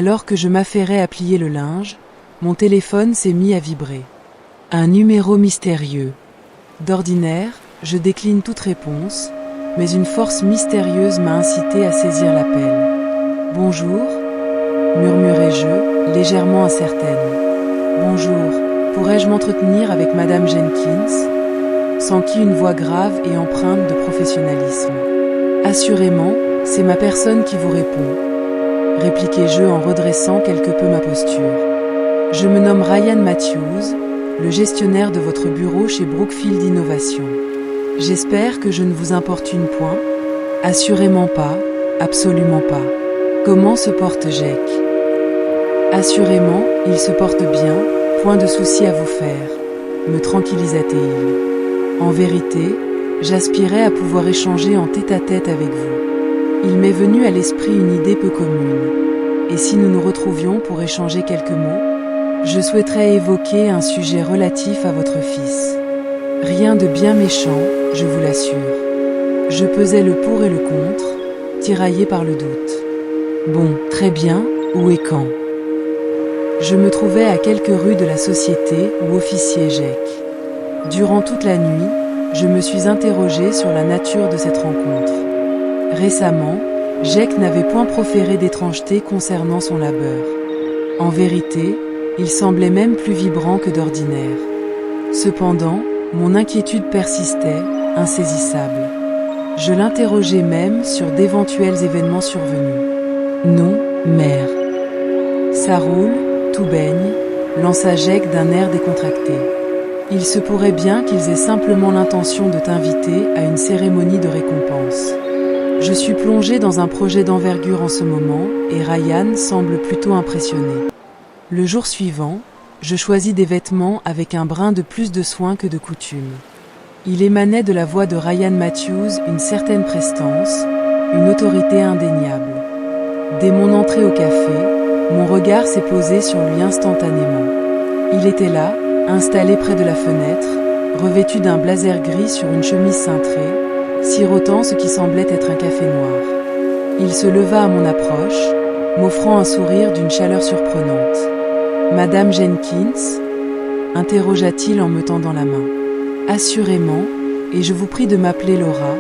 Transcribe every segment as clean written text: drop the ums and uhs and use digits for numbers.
Alors que je m'affairais à plier le linge, mon téléphone s'est mis à vibrer. Un numéro mystérieux. D'ordinaire, je décline toute réponse, mais une force mystérieuse m'a incité à saisir l'appel. « Bonjour » murmurai-je, légèrement incertaine. « Bonjour, pourrais-je m'entretenir avec Madame Jenkins ?» s'enquit une voix grave et empreinte de professionnalisme. « Assurément, c'est ma personne qui vous répond », répliquai-je en redressant quelque peu ma posture. « Je me nomme Ryan Matthews, le gestionnaire de votre bureau chez Brookfield Innovation. J'espère que je ne vous importune point. » « Assurément pas, absolument pas. Comment se porte Jake ? » « Assurément, il se porte bien, point de souci à vous faire, » me tranquillisa-t-il. En vérité, j'aspirais à pouvoir échanger en tête-à-tête avec vous. Il m'est venu à l'esprit une idée peu commune. Et si nous nous retrouvions pour échanger quelques mots ? Je souhaiterais évoquer un sujet relatif à votre fils. Rien de bien méchant, je vous l'assure. Je pesais le pour et le contre, tiraillé par le doute. Bon, très bien, où et quand ? Je me trouvais à quelques rues de la société où officiait Jake. Durant toute la nuit, je me suis interrogé sur la nature de cette rencontre. Récemment, Jake n'avait point proféré d'étrangeté concernant son labeur. En vérité, il semblait même plus vibrant que d'ordinaire. Cependant, mon inquiétude persistait, insaisissable. Je l'interrogeais même sur d'éventuels événements survenus. « Non, mère. »« Ça roule, tout baigne, » lança Jake d'un air décontracté. « Il se pourrait bien qu'ils aient simplement l'intention de t'inviter à une cérémonie de récompense. Je suis plongé dans un projet d'envergure en ce moment, et Ryan semble plutôt impressionné. » Le jour suivant, je choisis des vêtements avec un brin de plus de soin que de coutume. Il émanait de la voix de Ryan Matthews une certaine prestance, une autorité indéniable. Dès mon entrée au café, mon regard s'est posé sur lui instantanément. Il était là, installé près de la fenêtre, revêtu d'un blazer gris sur une chemise cintrée, sirotant ce qui semblait être un café noir. Il se leva à mon approche, m'offrant un sourire d'une chaleur surprenante. « Madame Jenkins ?» interrogea-t-il en me tendant la main. « Assurément, et je vous prie de m'appeler Laura, »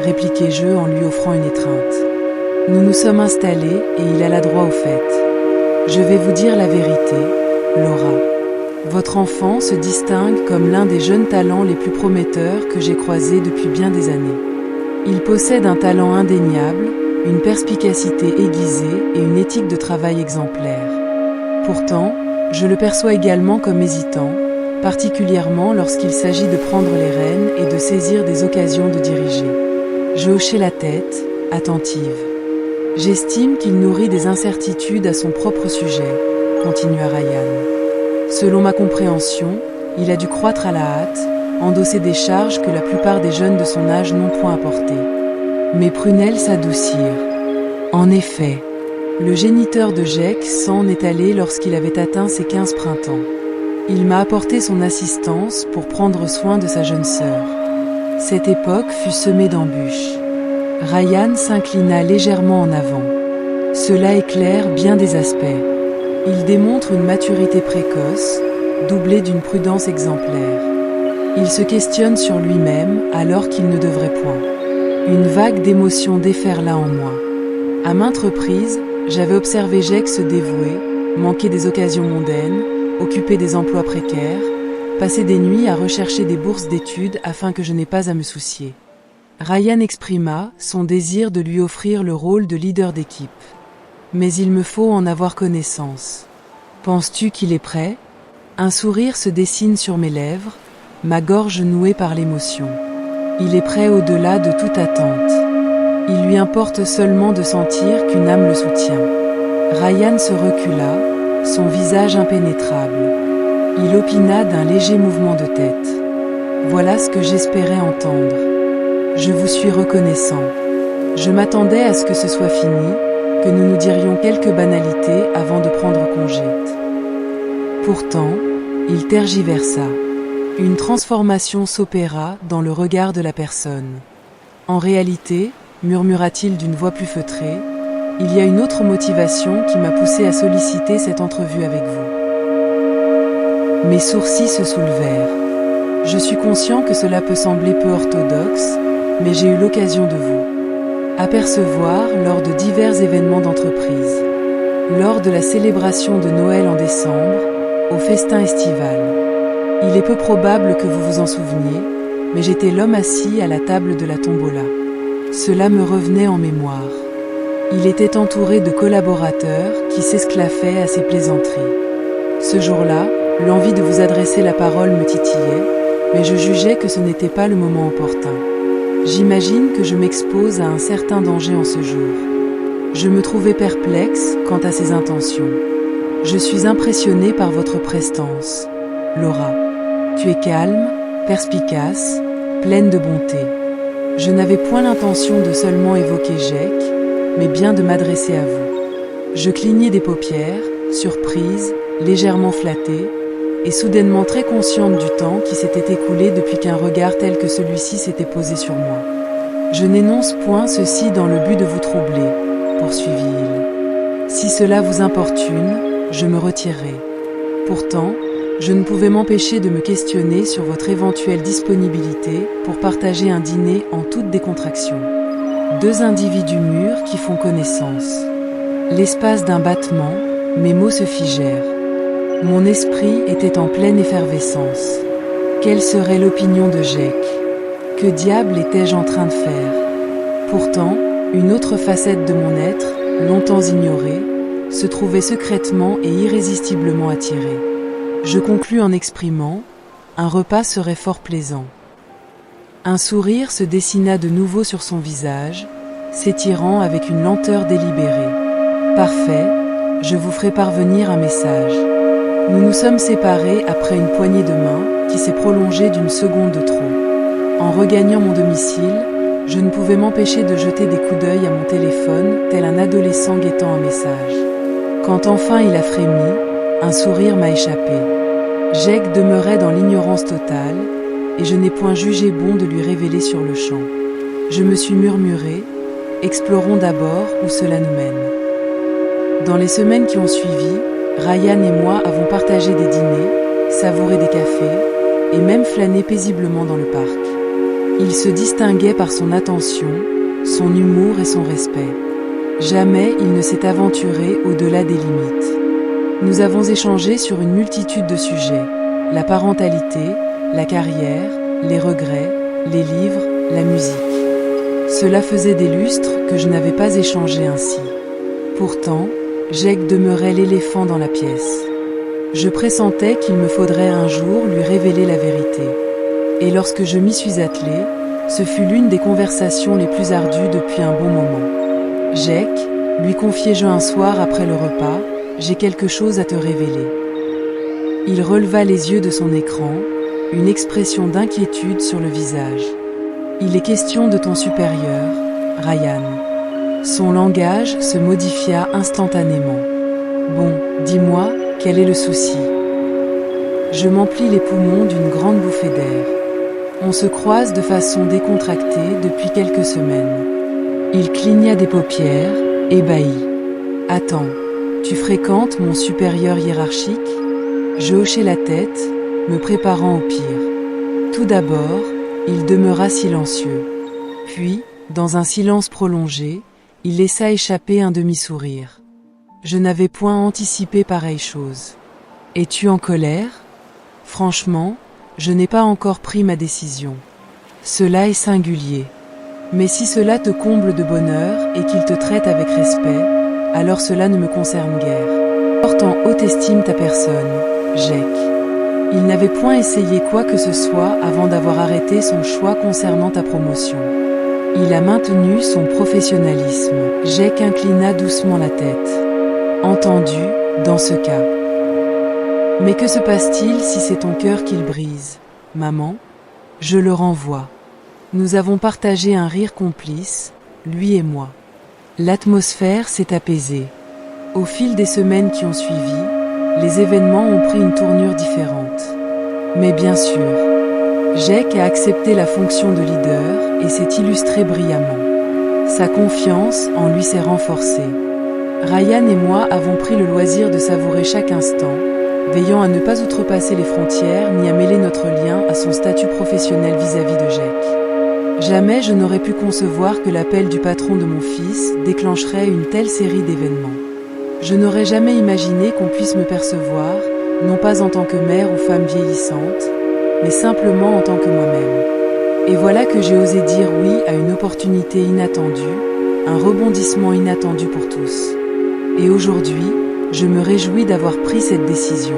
répliquai-je en lui offrant une étreinte. Nous nous sommes installés et il alla droit au fait. « Je vais vous dire la vérité, Laura. Votre enfant se distingue comme l'un des jeunes talents les plus prometteurs que j'ai croisés depuis bien des années. Il possède un talent indéniable, une perspicacité aiguisée et une éthique de travail exemplaire. Pourtant, je le perçois également comme hésitant, particulièrement lorsqu'il s'agit de prendre les rênes et de saisir des occasions de diriger. » Je hochai la tête, attentive. « J'estime qu'il nourrit des incertitudes à son propre sujet, » continua Ryan. « Selon ma compréhension, il a dû croître à la hâte, endosser des charges que la plupart des jeunes de son âge n'ont point à porter. » Mes prunelles s'adoucirent. En effet, le géniteur de Jake s'en est allé lorsqu'il avait atteint ses 15 printemps. Il m'a apporté son assistance pour prendre soin de sa jeune sœur. Cette époque fut semée d'embûches. Ryan s'inclina légèrement en avant. Cela éclaire bien des aspects. Il démontre une maturité précoce, doublée d'une prudence exemplaire. Il se questionne sur lui-même alors qu'il ne devrait point. Une vague d'émotion déferla en moi. À maintes reprises, j'avais observé Jake se dévouer, manquer des occasions mondaines, occuper des emplois précaires, passer des nuits à rechercher des bourses d'études afin que je n'ai pas à me soucier. Ryan exprima son désir de lui offrir le rôle de leader d'équipe. Mais il me faut en avoir connaissance. Penses-tu qu'il est prêt ? Un sourire se dessine sur mes lèvres, ma gorge nouée par l'émotion. Il est prêt au-delà de toute attente. Il lui importe seulement de sentir qu'une âme le soutient. Ryan se recula, son visage impénétrable. Il opina d'un léger mouvement de tête. Voilà ce que j'espérais entendre. Je vous suis reconnaissant. Je m'attendais à ce que ce soit fini, que nous nous dirions quelques banalités avant de prendre congé. Pourtant, il tergiversa. Une transformation s'opéra dans le regard de la personne. En réalité, murmura-t-il d'une voix plus feutrée, il y a une autre motivation qui m'a poussé à solliciter cette entrevue avec vous. Mes sourcils se soulevèrent. Je suis conscient que cela peut sembler peu orthodoxe, mais j'ai eu l'occasion de vous apercevoir lors de divers événements d'entreprise. Lors de la célébration de Noël en décembre, au festin estival. Il est peu probable que vous vous en souveniez, mais j'étais l'homme assis à la table de la tombola. Cela me revenait en mémoire. Il était entouré de collaborateurs qui s'esclaffaient à ses plaisanteries. Ce jour-là, l'envie de vous adresser la parole me titillait, mais je jugeais que ce n'était pas le moment opportun. J'imagine que je m'expose à un certain danger en ce jour. Je me trouvais perplexe quant à ses intentions. Je suis impressionné par votre prestance, Laura. Tu es calme, perspicace, pleine de bonté. Je n'avais point l'intention de seulement évoquer Jake, mais bien de m'adresser à vous. Je clignai des paupières, surprise, légèrement flattée, et soudainement très consciente du temps qui s'était écoulé depuis qu'un regard tel que celui-ci s'était posé sur moi. Je n'énonce point ceci dans le but de vous troubler, poursuivit-il. Si cela vous importune, je me retirerai. Pourtant, je ne pouvais m'empêcher de me questionner sur votre éventuelle disponibilité pour partager un dîner en toute décontraction. Deux individus mûrs qui font connaissance. L'espace d'un battement, mes mots se figèrent. Mon esprit était en pleine effervescence. Quelle serait l'opinion de Jake? Que diable étais-je en train de faire? Pourtant, une autre facette de mon être, longtemps ignorée, se trouvait secrètement et irrésistiblement attirée. Je conclus en exprimant « Un repas serait fort plaisant ». Un sourire se dessina de nouveau sur son visage, s'étirant avec une lenteur délibérée. « Parfait, je vous ferai parvenir un message. » Nous nous sommes séparés après une poignée de main qui s'est prolongée d'une seconde de trop. En regagnant mon domicile, je ne pouvais m'empêcher de jeter des coups d'œil à mon téléphone, tel un adolescent guettant un message. Quand enfin il a frémi, un sourire m'a échappé. Jake demeurait dans l'ignorance totale, et je n'ai point jugé bon de lui révéler sur le champ. Je me suis murmuré, explorons d'abord où cela nous mène. Dans les semaines qui ont suivi, Ryan et moi avons partagé des dîners, savouré des cafés, et même flâné paisiblement dans le parc. Il se distinguait par son attention, son humour et son respect. Jamais il ne s'est aventuré au-delà des limites. Nous avons échangé sur une multitude de sujets, la parentalité, la carrière, les regrets, les livres, la musique. Cela faisait des lustres que je n'avais pas échangé ainsi. Pourtant, Jake demeurait l'éléphant dans la pièce. Je pressentais qu'il me faudrait un jour lui révéler la vérité. Et lorsque je m'y suis attelé, ce fut l'une des conversations les plus ardues depuis un bon moment. « Jake, lui confiai-je un soir après le repas, j'ai quelque chose à te révéler. » Il releva les yeux de son écran, une expression d'inquiétude sur le visage. « Il est question de ton supérieur, Ryan. » Son langage se modifia instantanément. « Bon, dis-moi, quel est le souci ?» Je m'emplis les poumons d'une grande bouffée d'air. On se croise de façon décontractée depuis quelques semaines. Il cligna des paupières, ébahi. « Attends, tu fréquentes mon supérieur hiérarchique ?» Je hochai la tête, me préparant au pire. Tout d'abord, il demeura silencieux. Puis, dans un silence prolongé, il laissa échapper un demi-sourire. Je n'avais point anticipé pareille chose. « Es-tu en colère ? » Franchement, je n'ai pas encore pris ma décision. Cela est singulier. Mais si cela te comble de bonheur et qu'il te traite avec respect, alors cela ne me concerne guère. Porte en haute estime ta personne, Jake. Il n'avait point essayé quoi que ce soit avant d'avoir arrêté son choix concernant ta promotion. Il a maintenu son professionnalisme. Jake inclina doucement la tête. Entendu, dans ce cas. Mais que se passe-t-il si c'est ton cœur qu'il brise, maman? Je le renvoie. Nous avons partagé un rire complice, lui et moi. L'atmosphère s'est apaisée. Au fil des semaines qui ont suivi, les événements ont pris une tournure différente. Mais bien sûr, Jake a accepté la fonction de leader et s'est illustré brillamment. Sa confiance en lui s'est renforcée. Ryan et moi avons pris le loisir de savourer chaque instant, veillant à ne pas outrepasser les frontières ni à mêler notre lien à son statut professionnel vis-à-vis de Jake. Jamais je n'aurais pu concevoir que l'appel du patron de mon fils déclencherait une telle série d'événements. Je n'aurais jamais imaginé qu'on puisse me percevoir, non pas en tant que mère ou femme vieillissante, mais simplement en tant que moi-même. Et voilà que j'ai osé dire oui à une opportunité inattendue, un rebondissement inattendu pour tous. Et aujourd'hui, je me réjouis d'avoir pris cette décision.